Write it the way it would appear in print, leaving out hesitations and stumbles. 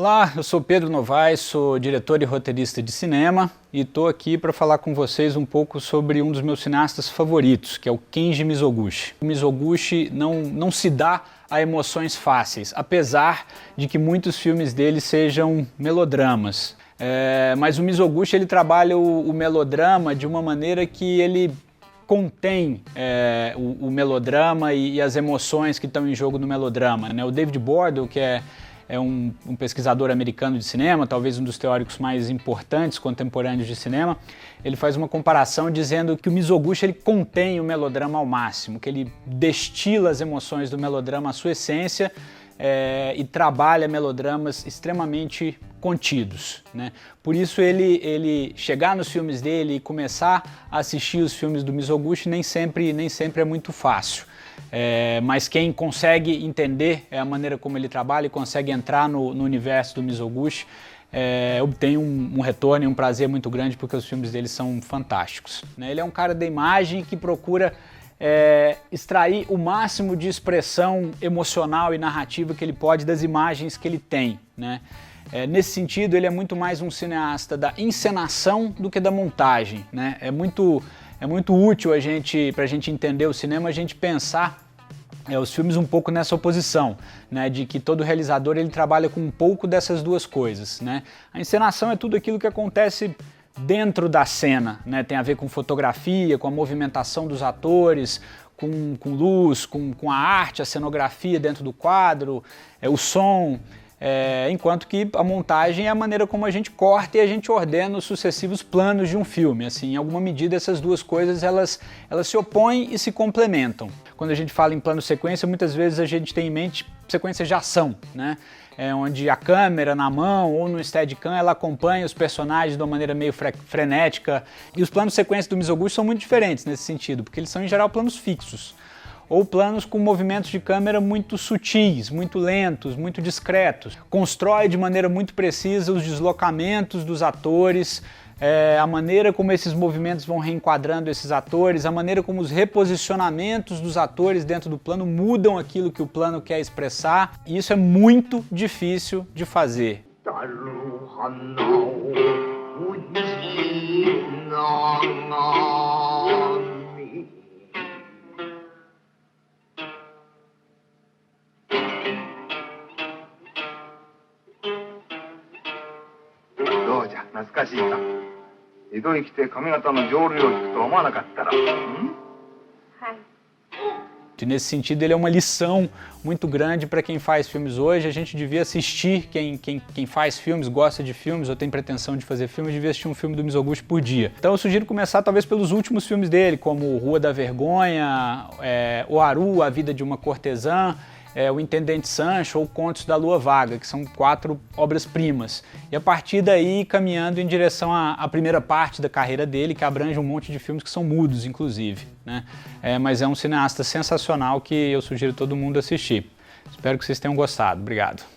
Olá, eu sou Pedro Novaes, sou diretor e roteirista de cinema e estou aqui para falar com vocês um pouco sobre um dos meus cineastas favoritos, que é o Kenji Mizoguchi. O Mizoguchi não se dá a emoções fáceis, apesar de que muitos filmes dele sejam melodramas. Mas o Mizoguchi ele trabalha o melodrama de uma maneira que ele contém o melodrama e as emoções que estão em jogo no melodrama, né? O David Bordel, que é um pesquisador americano de cinema, talvez um dos teóricos mais importantes contemporâneos de cinema, ele faz uma comparação dizendo que o Mizoguchi ele contém o melodrama ao máximo, que ele destila as emoções do melodrama à sua essência e trabalha melodramas extremamente contidos, né? Por isso ele chegar nos filmes dele e começar a assistir os filmes do Mizoguchi nem sempre é muito fácil. Mas quem consegue entender a maneira como ele trabalha e consegue entrar no universo do Mizoguchi obtém um retorno e um prazer muito grande, porque os filmes dele são fantásticos, né? Ele é um cara da imagem que procura extrair o máximo de expressão emocional e narrativa que ele pode das imagens que ele tem, né? Nesse sentido, ele é muito mais um cineasta da encenação do que da montagem, né? É muito útil para a gente entender o cinema, a gente pensar os filmes um pouco nessa oposição, né, de que todo realizador ele trabalha com um pouco dessas duas coisas, né? A encenação é tudo aquilo que acontece dentro da cena, né? Tem a ver com fotografia, com a movimentação dos atores, com luz, com a arte, a cenografia dentro do quadro, o som. Enquanto que a montagem é a maneira como a gente corta e a gente ordena os sucessivos planos de um filme. Assim, em alguma medida essas duas coisas elas se opõem e se complementam. Quando a gente fala em plano sequência, muitas vezes a gente tem em mente sequências de ação, né? Onde a câmera na mão ou no Steadicam ela acompanha os personagens de uma maneira meio frenética. E os planos sequência do Mizoguchi são muito diferentes nesse sentido, porque eles são em geral planos fixos, ou planos com movimentos de câmera muito sutis, muito lentos, muito discretos. Constrói de maneira muito precisa os deslocamentos dos atores, a maneira como esses movimentos vão reenquadrando esses atores, a maneira como os reposicionamentos dos atores dentro do plano mudam aquilo que o plano quer expressar, e isso é muito difícil de fazer. E nesse sentido ele é uma lição muito grande para quem faz filmes hoje. A gente devia assistir, quem faz filmes, gosta de filmes ou tem pretensão de fazer filmes, devia assistir um filme do Mizoguchi por dia. Então eu sugiro começar talvez pelos últimos filmes dele, como Rua da Vergonha, Oharu, A Vida de uma Cortesã, O Intendente Sancho ou Contos da Lua Vaga, que são 4 obras-primas. E a partir daí, caminhando em direção à primeira parte da carreira dele, que abrange um monte de filmes que são mudos, inclusive, né? Mas é um cineasta sensacional que eu sugiro todo mundo assistir. Espero que vocês tenham gostado. Obrigado.